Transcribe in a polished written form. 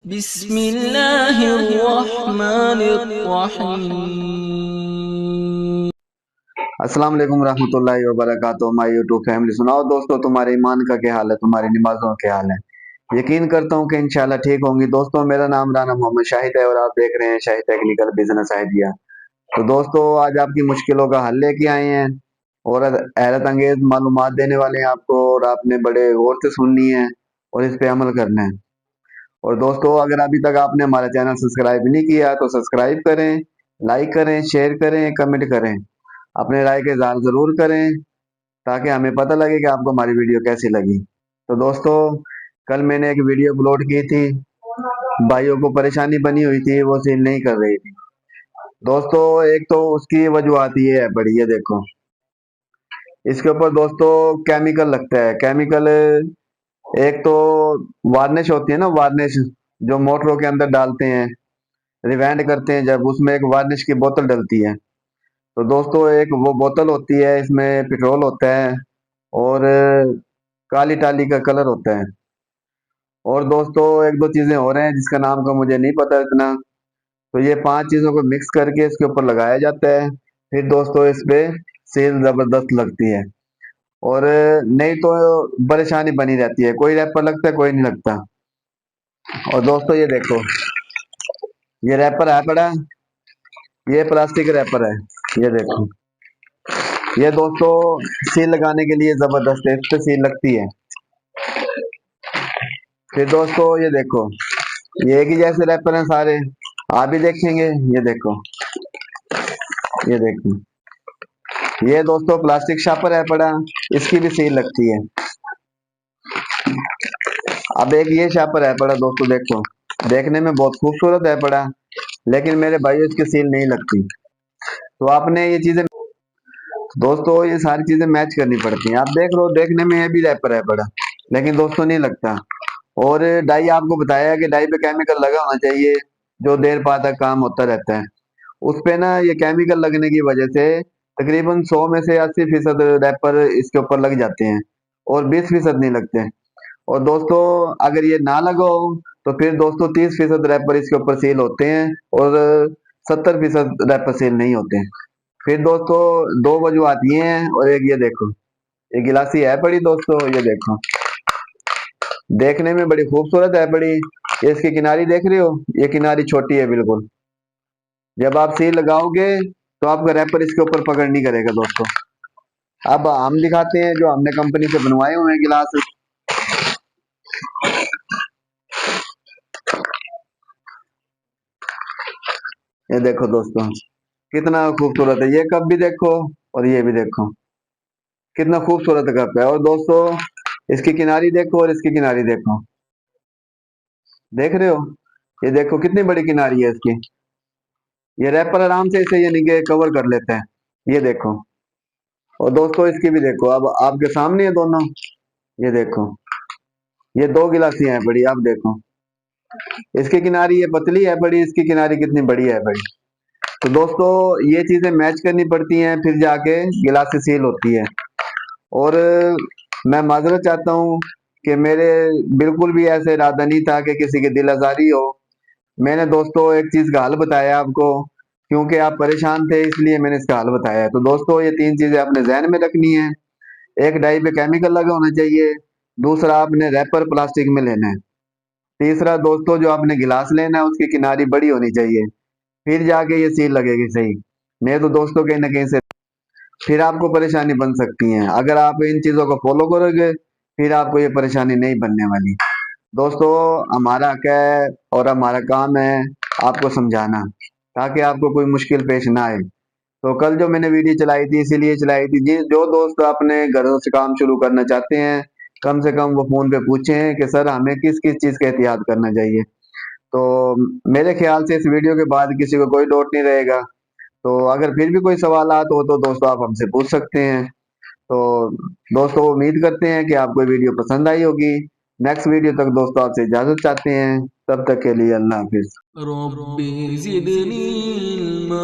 बिस्मिल्लाहिर्रहमानिर्रहीम। अस्सलाम वालेकुम रहमतुल्लाहि व बरकातुहू। माय यूट्यूब फैमिली, सुनाओ दोस्तों, तुम्हारे ईमान का क्या हाल है, तुम्हारी नमाजों का क्या हाल है। यकीन करता हूँ कि इंशाल्लाह ठीक होंगी। दोस्तों, मेरा नाम राना मोहम्मद शाहिद है और आप देख रहे हैं शाहिद टेक्निकल बिजनेस आइडिया। तो दोस्तों, आज आपकी मुश्किलों का हल लेके आए हैं और हैरत अंगेज मालूमात देने वाले हैं आपको, और आपने बड़े गौर से सुननी है और इस पे अमल करना है। और दोस्तों, अगर अभी तक आपने हमारा चैनल सब्सक्राइब नहीं किया तो सब्सक्राइब करें, लाइक करें, शेयर करें, कमेंट करें, अपने राय के इज़हार ज़रूर करें ताकि हमें पता लगे कि आपको हमारी वीडियो कैसी लगी। तो दोस्तों, कल मैंने एक वीडियो अपलोड की थी, भाइयों को परेशानी बनी हुई थी, वो सील नहीं कर रही थी। दोस्तों, एक तो उसकी वजूहत ये है बड़ी, ये देखो, इसके ऊपर दोस्तों केमिकल लगता है। केमिकल एक तो वार्निश होती है ना, वार्निश जो मोटरों के अंदर डालते हैं, रिवाइंड करते हैं, जब उसमें एक वार्निश की बोतल डलती है। तो दोस्तों, एक वो बोतल होती है, इसमें पेट्रोल होता है और काली टाली का कलर होता है। और दोस्तों, एक दो चीजें हो रहे हैं जिसका नाम का मुझे नहीं पता इतना। तो ये 5 चीजों को मिक्स करके इसके ऊपर लगाया जाता है। फिर दोस्तों, इस पे सील जबरदस्त लगती है। और नहीं तो परेशानी बनी रहती है, कोई रैपर लगता है, कोई नहीं लगता। और दोस्तों, ये देखो, ये रैपर है पड़ा, ये प्लास्टिक रैपर है, ये देखो। ये दोस्तों सील लगाने के लिए जबरदस्त है, इस पे सील लगती है। फिर दोस्तों, ये देखो, ये एक ही जैसे रैपर हैं सारे, आप भी देखेंगे। ये देखो, ये देखो, ये दोस्तों प्लास्टिक शापर है पड़ा, इसकी भी सील लगती है। अब एक ये शापर है पड़ा दोस्तों, देखो, देखने में बहुत खूबसूरत है पड़ा, लेकिन मेरे भाई इसकी सील नहीं लगती। तो आपने ये चीजें, दोस्तों, ये सारी चीजें मैच करनी पड़ती हैं। आप देख लो, देखने में ये भी रैपर है पड़ा, लेकिन दोस्तों नहीं लगता। और डाई आपको बताया कि डाई पे केमिकल लगा होना चाहिए, जो देर पा तक काम होता रहता है। उस पे ना ये केमिकल लगने की वजह से तकरीबन 100 में से 80% रैपर इसके ऊपर लग जाते हैं और 20% नहीं लगते। और दोस्तों, अगर ये ना लगा हो तो फिर दोस्तों 30% रैपर इसके ऊपर सेल होते हैं और 70% रैपर सेल नहीं होते हैं। फिर दोस्तों, दो वजूहत ये हैं, और एक ये देखो, ये गिलासी है बड़ी दोस्तों, ये देखो, देखने में बड़ी खूबसूरत है बड़ी। ये इसकी किनारी देख रहे हो, ये किनारी छोटी है बिल्कुल। जब आप सील लगाओगे तो आपका रैपर इसके ऊपर पकड़ नहीं करेगा दोस्तों। अब हम दिखाते हैं जो हमने कंपनी से बनवाए हुए हैं गिलास। ये देखो दोस्तों, कितना खूबसूरत है, ये कप भी देखो और ये भी देखो, कितना खूबसूरत कप है। और दोस्तों, इसकी किनारी देखो और इसकी किनारी देखो, देख रहे हो, ये देखो कितनी बड़ी किनारी है इसकी। ये रैपर आराम से इसे यानी कि कवर कर लेते हैं, ये देखो। और दोस्तों, इसकी भी देखो, अब आपके सामने है दोनों, ये देखो, ये दो गिलासियां हैं बड़ी, आप देखो, इसकी किनारी ये पतली है बड़ी, इसकी किनारी कितनी बड़ी है बड़ी। तो दोस्तों, ये चीजें मैच करनी पड़ती हैं, फिर जाके गिलास सील होती है। और मैं माजरत चाहता हूँ कि मेरे बिल्कुल भी ऐसे इरादा नहीं था कि किसी की दिल आजारी हो। मैंने दोस्तों एक चीज का हल बताया आपको, क्योंकि आप परेशान थे इसलिए मैंने इसका हल बताया। तो दोस्तों, ये 3 चीजें अपने जहन में रखनी है। एक, डाई पे केमिकल लगा होना चाहिए। दूसरा, आपने रैपर प्लास्टिक में लेना है। तीसरा दोस्तों, जो आपने गिलास लेना है उसकी किनारी बड़ी होनी चाहिए, फिर जाके ये सील लगेगी सही। नहीं तो दोस्तों, कहीं ना कहीं से फिर आपको परेशानी बन सकती है। अगर आप इन चीजों को फॉलो करोगे फिर आपको ये परेशानी नहीं बनने वाली। दोस्तों, हमारा हक है और हमारा काम है आपको समझाना, ताकि आपको कोई मुश्किल पेश ना आए। तो कल जो मैंने वीडियो चलाई थी इसीलिए चलाई थी जी, जो दोस्त अपने घरों से काम शुरू करना चाहते हैं, कम से कम वो फोन पे पूछें कि सर हमें किस किस चीज का एहतियात करना चाहिए। तो मेरे ख्याल से इस वीडियो के बाद किसी को कोई डाउट नहीं रहेगा। तो अगर फिर भी कोई सवालात हो तो दोस्तों आप हमसे पूछ सकते हैं। तो दोस्तों, उम्मीद करते हैं कि आपको वीडियो पसंद आई होगी। नेक्स्ट वीडियो तक दोस्तों आपसे इजाजत चाहते हैं, तब तक के लिए अल्लाह हाफिज। रब्बी ज़िदनी इल्मा।